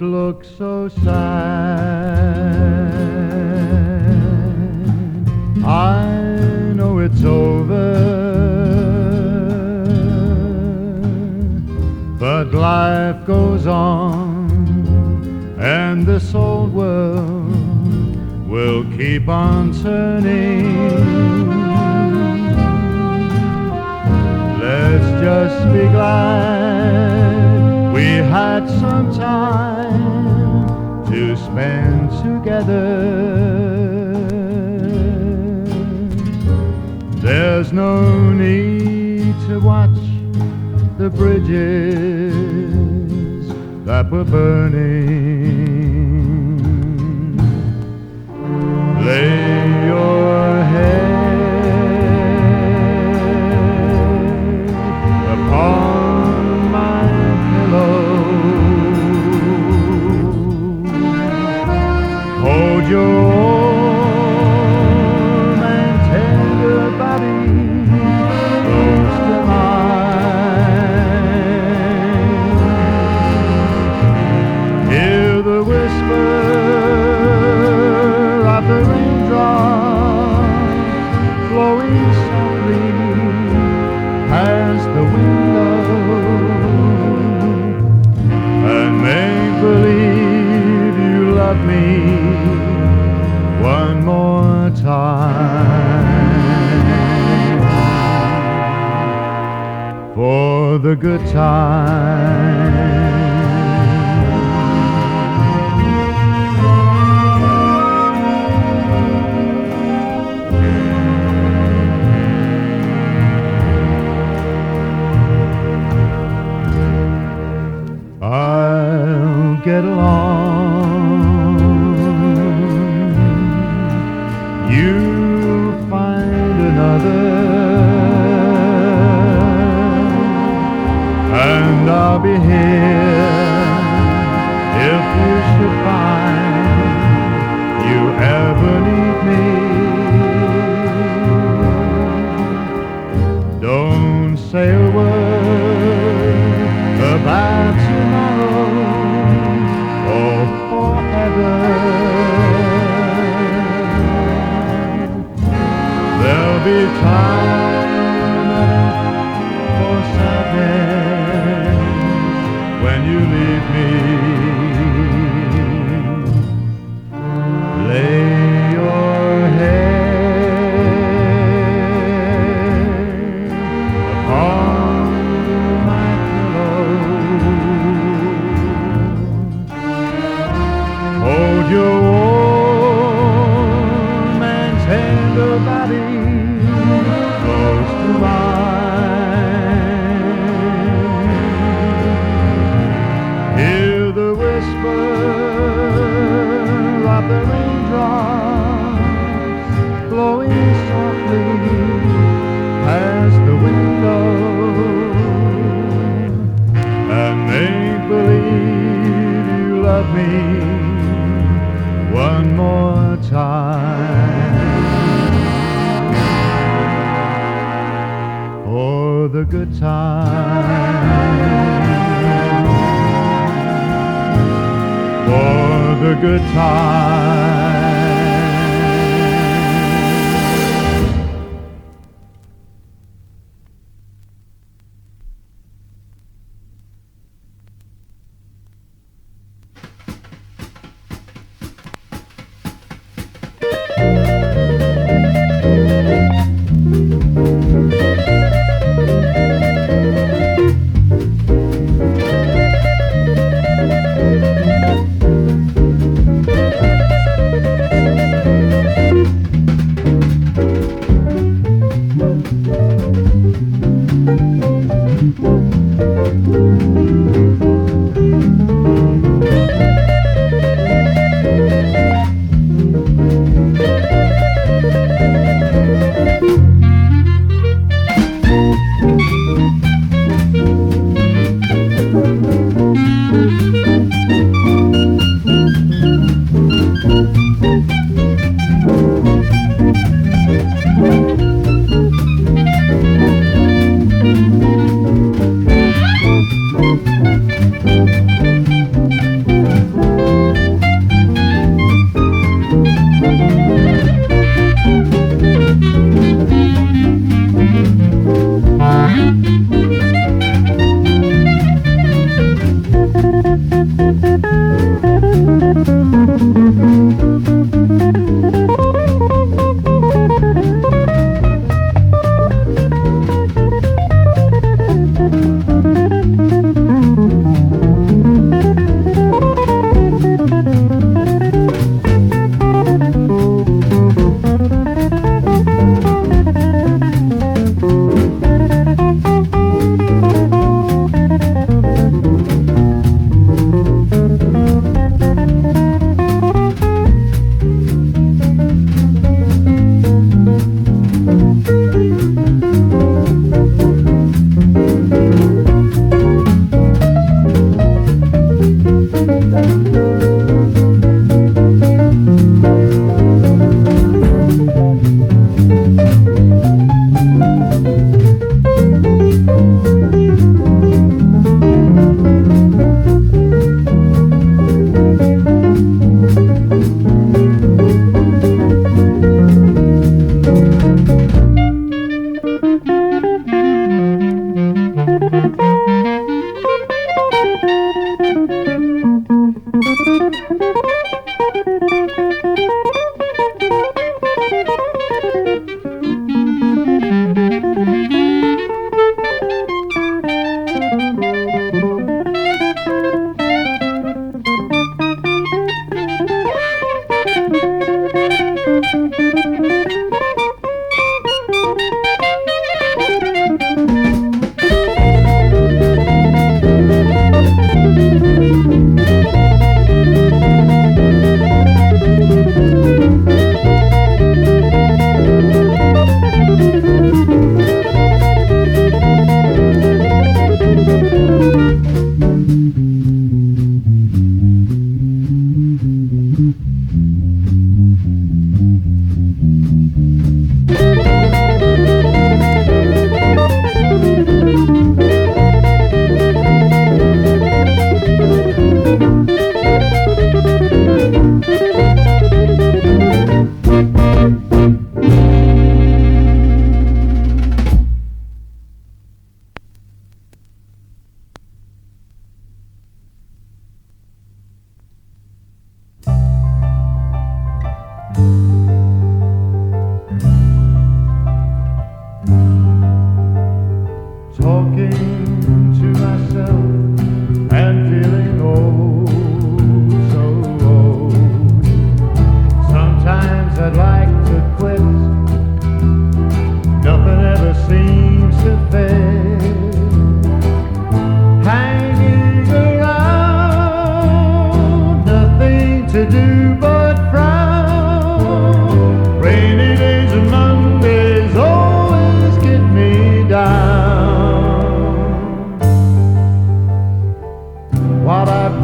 look so sad. I know it's over, but life goes on, and this old world will keep on turning. Let's just be glad we had some time to spend together. There's no need to watch the bridges that were burning. Lay your head upon my pillow. Hold your warm and tender body close to mine. good times. I'll get along. You'll find another, and I'll be here if you should find you ever need me. Don't say a word about tomorrow or forever. There'll be time for sadness when you leave me. Lay your head upon my pillow. Hold your warm and tender body close to mine. Hear the whisper of the raindrops blowing softly past the window, and make believe you love me one more time. For the good times, for the good times.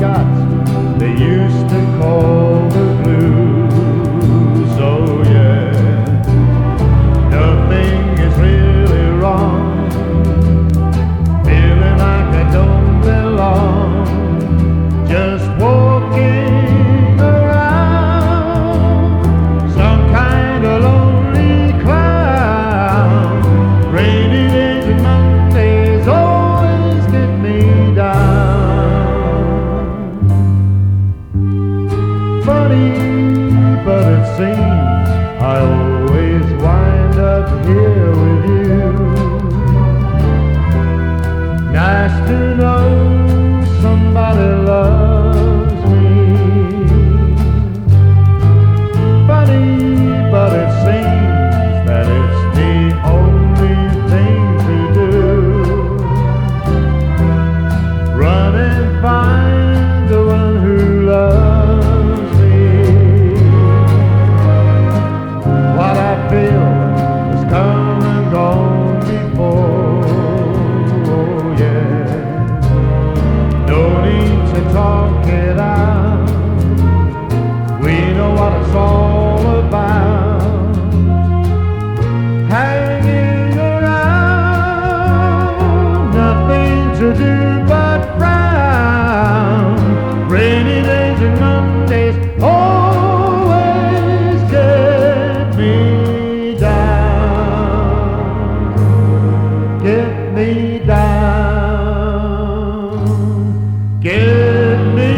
got, they used to call the blues. Oh yeah, nothing is really wrong, feeling like I don't belong, just walking around some kind of lonely clown. Rainy days and Mondays always get me down. Funny, but it seems I always wind up here with you. Nice to know somebody loves me. Funny, but it seems that it's the only thing to do. Run and find the one who loves me. What I feel has come and gone before. Oh yeah, no need to talk it out. We know what it's all about. Hanging around, nothing to do but frown. Rainy days and Mondays always get me down. Get me down. Get me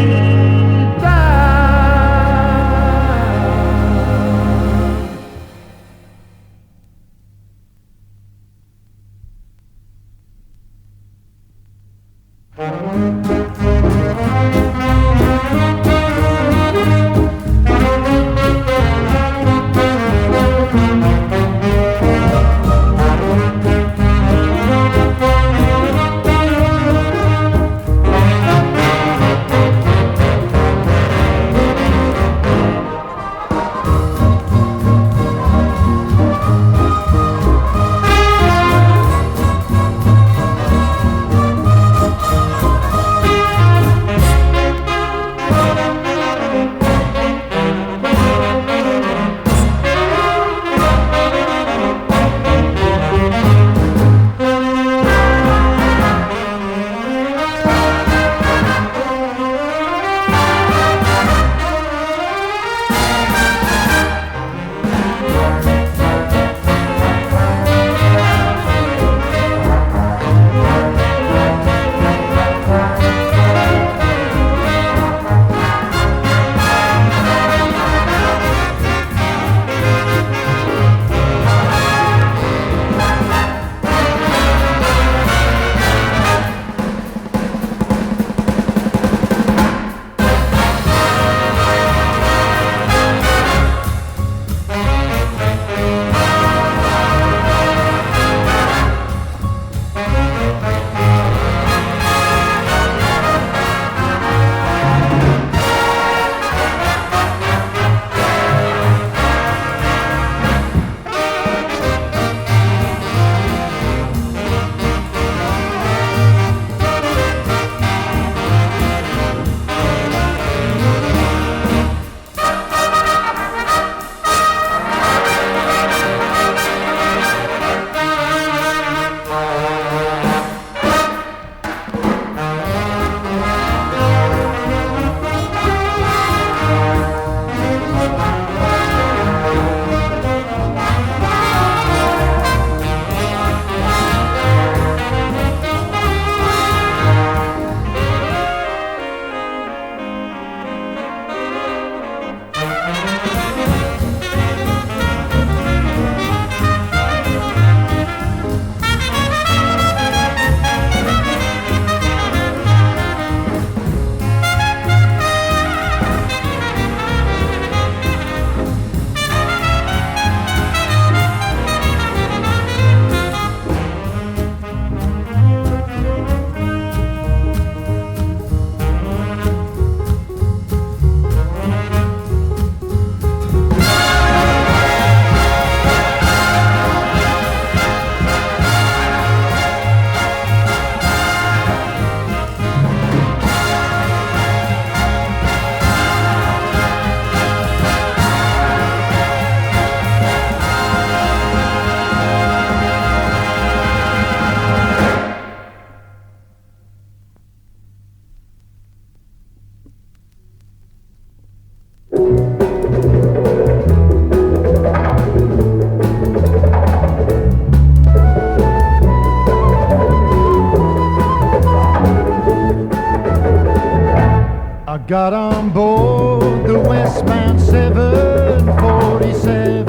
I got on board the westbound 747.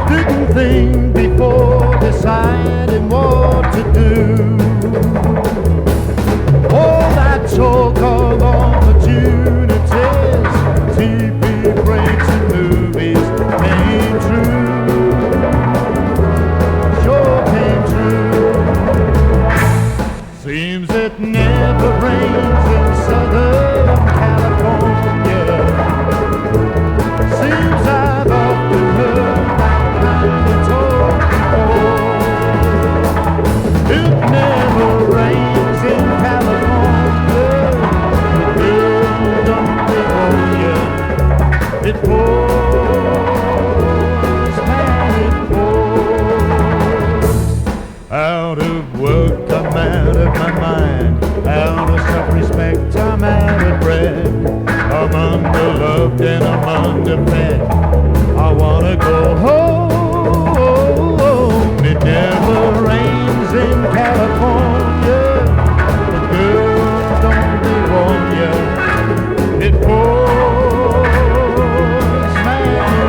Didn't think before deciding what to do. All that talk of opportunities, TV breaks and movies came true. Sure came true. Seems it never rains in Southern California. Seems I've often heard that kind of talk before. It never rains in California. The girl don't pneumonia. It pours, man, it pours. Out of work, I'm out of my mind. Out of self-respect, I'm out of breath. I'm underloved and I'm underfed. I wanna go home. It never rains in California. The girls don't warm you. It pours, man, it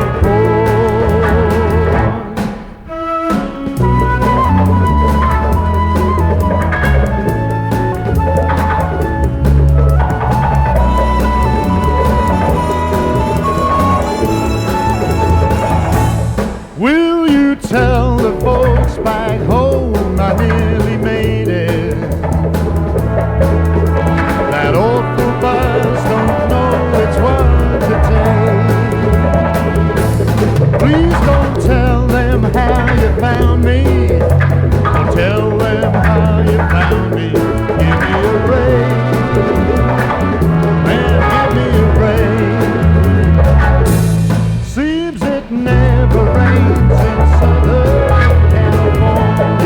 Will you tell the folks back home I nearly made it? That awful buzz don't know it's what to take. Please don't tell them how you found me. Don't tell them how you found me. Give me a raise, man, give me a raise. Seems it never rains in Southern California.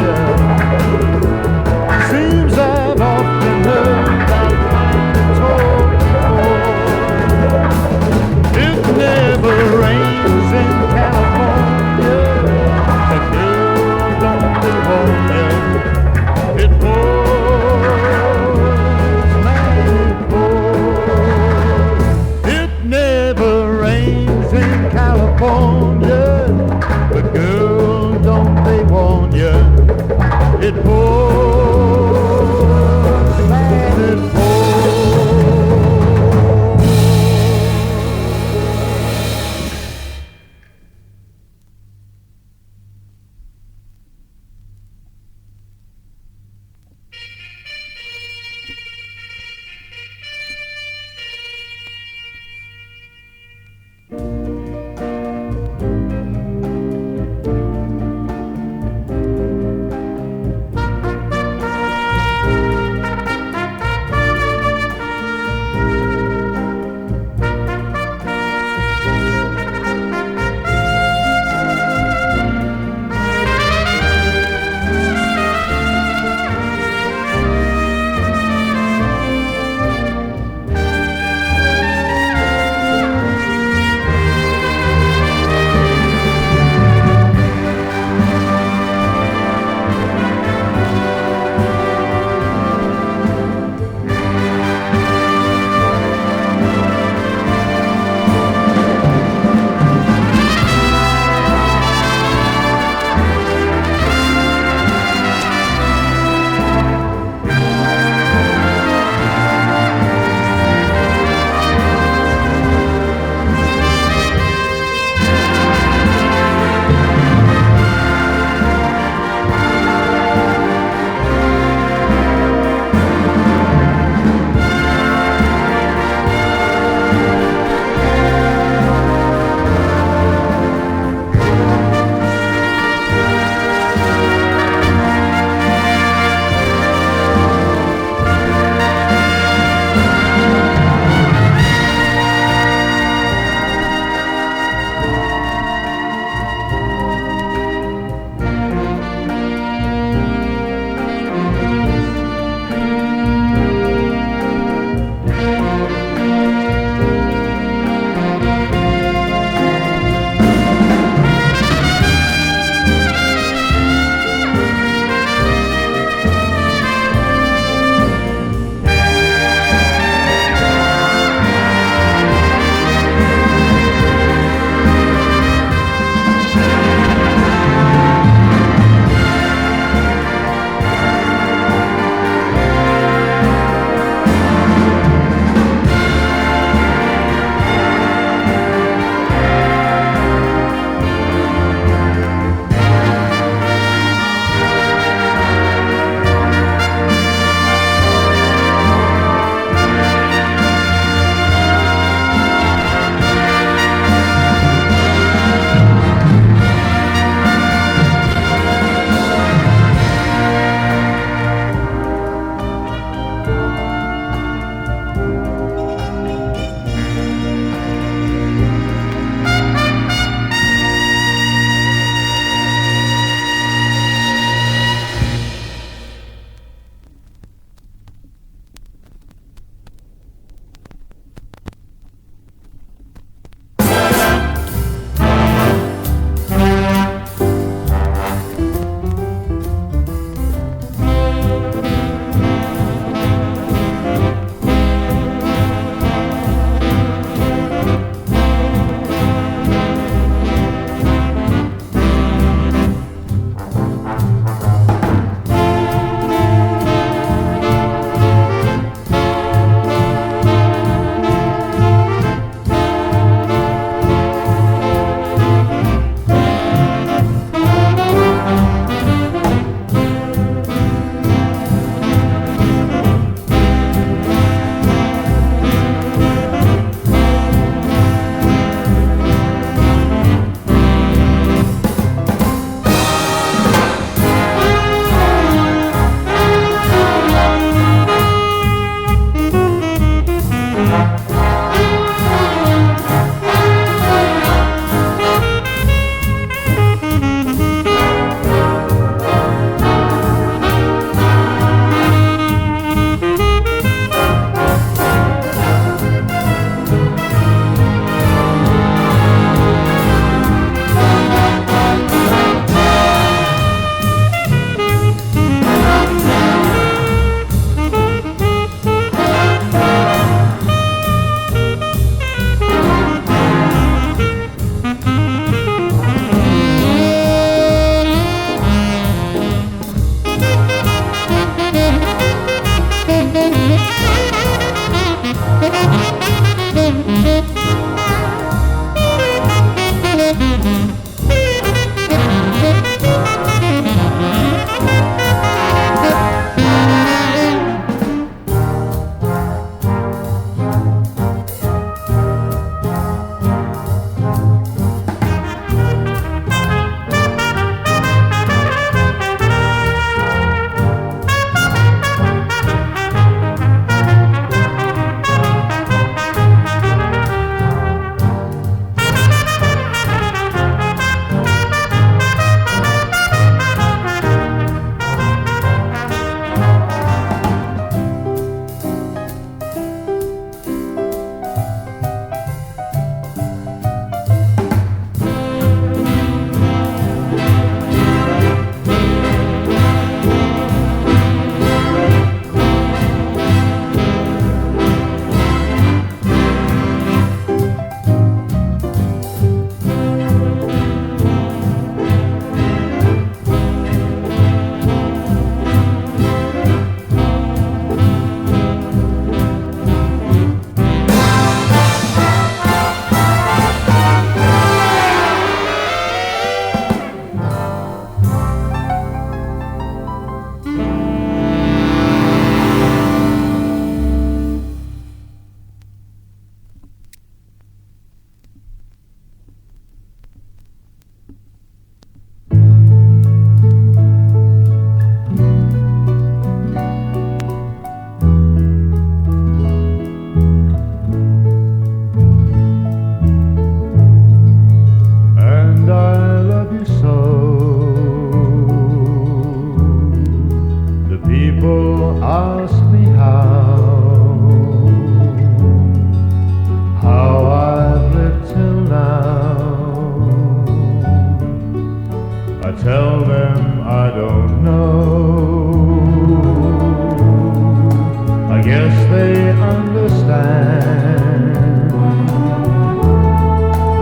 they understand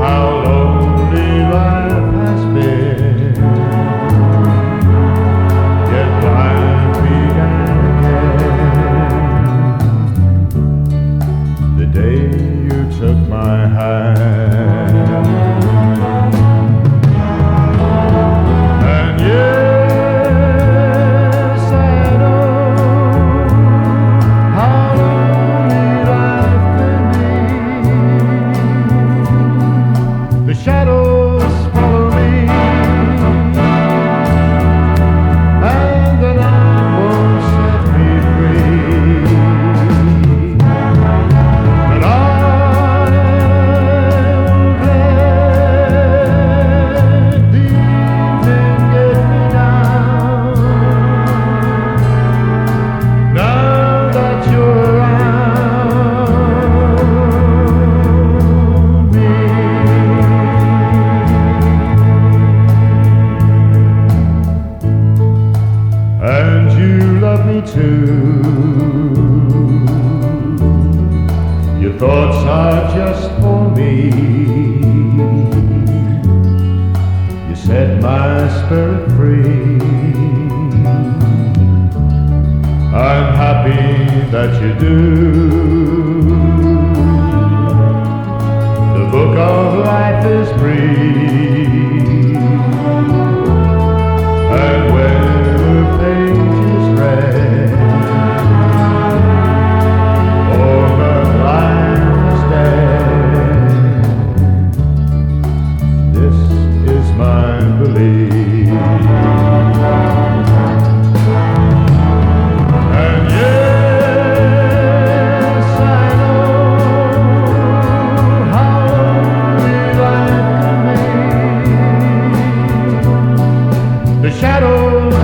how lonely life has been. Yet life began again the day you took my hand. And yes, I know how lonely life can be. The shadows follow me, and the night won't set me free. But I'll let the evening get me down. Now that you're around me. And you love me too. Your thoughts are just for me. You set my spirit free. I'm happy that you do. The book of life is free. And when the page is read, or the line is dead, this is my belief. And yes, I know how lonely life can be. The shadows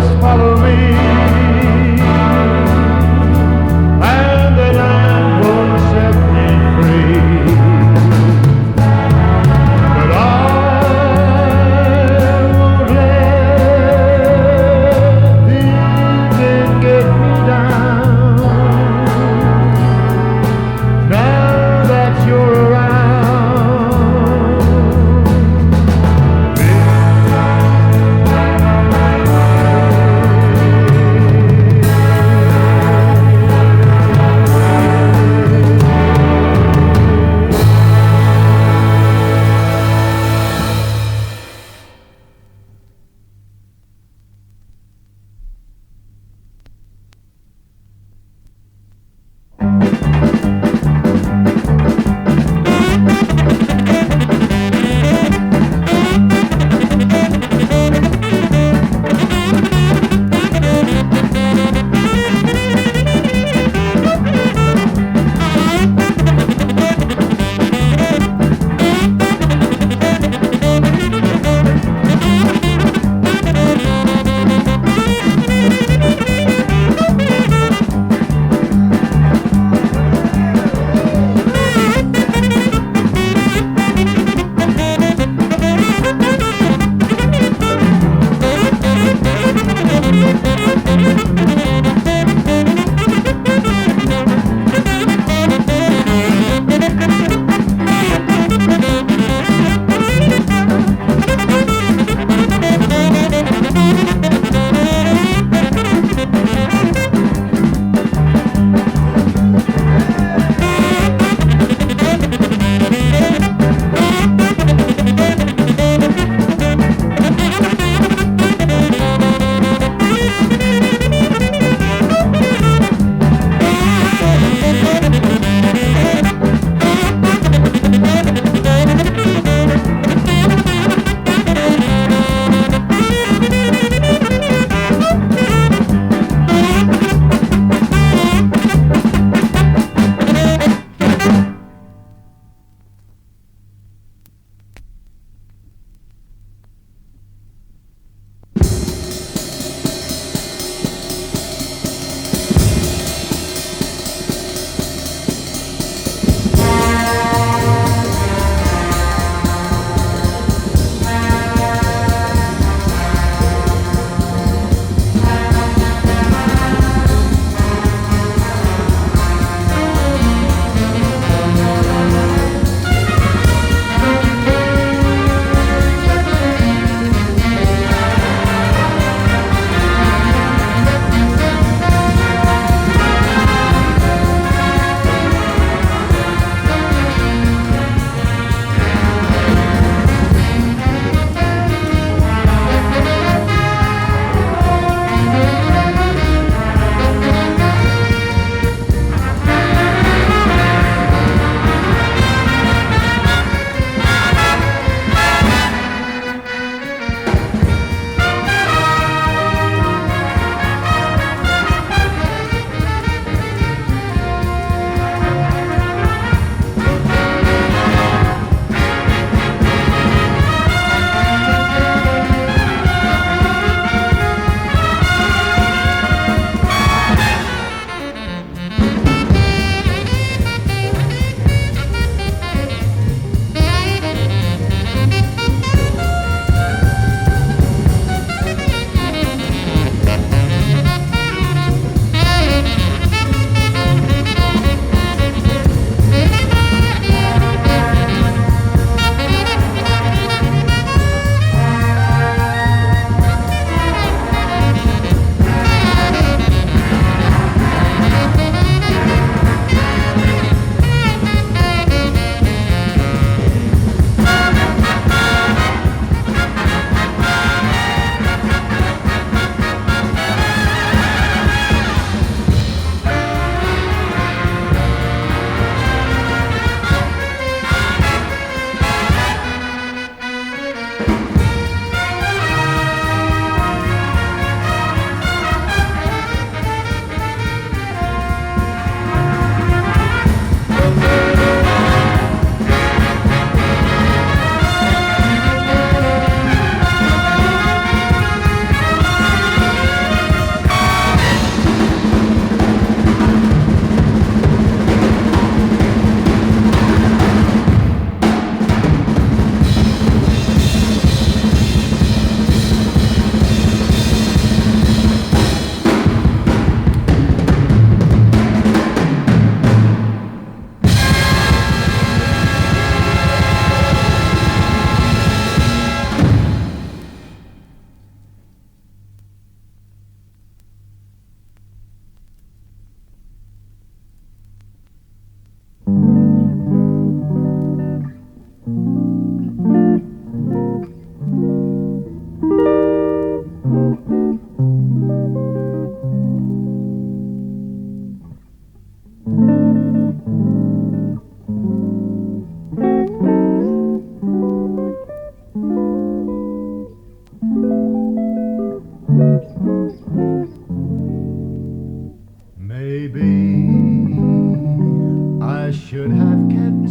should have kept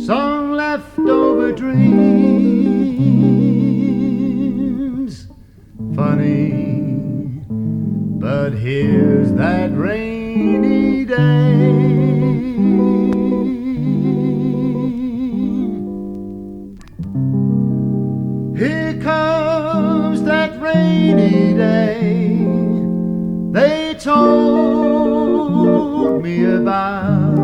some leftover dreams. Funny, but here's that rainy day. Here comes that rainy day they told me about,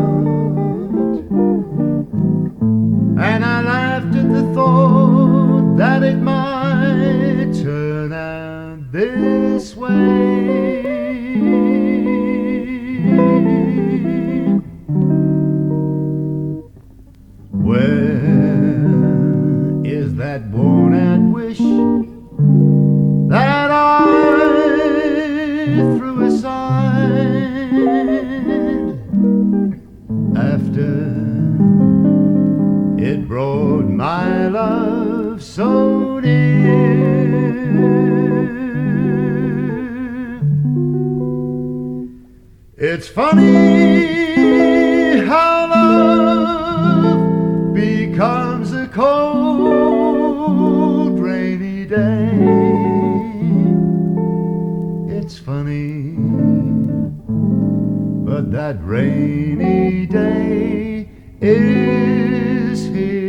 and I laughed at the thought that it might turn out this way. Where is that worn-out wish that I threw aside after it brought my love so near? It's funny how love becomes a cold, rainy day. It's funny, but that rainy day is here.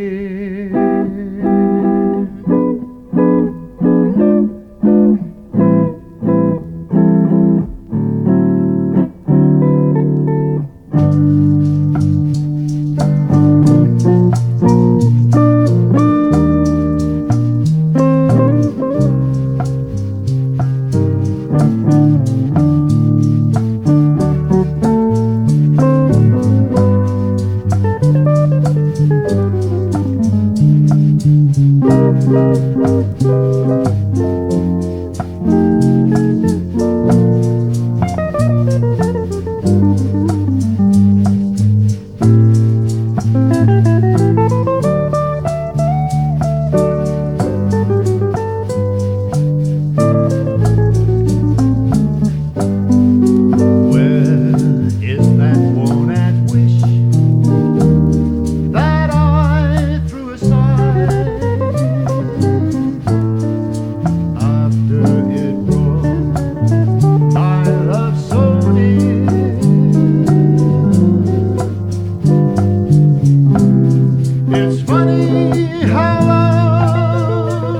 It's funny how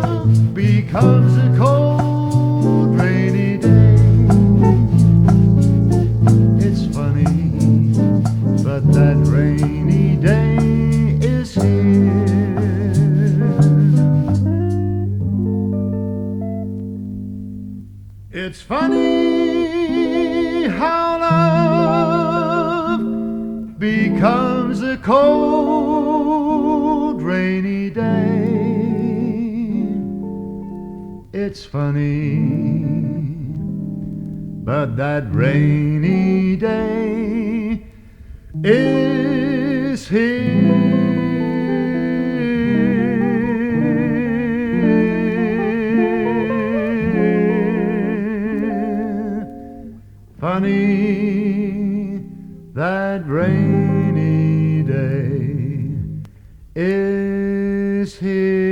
love becomes a cold, rainy day. It's funny, but that rainy day is here. It's funny how love becomes a cold, rainy day. It's funny, but that rainy day is here. Funny, that rainy day is here.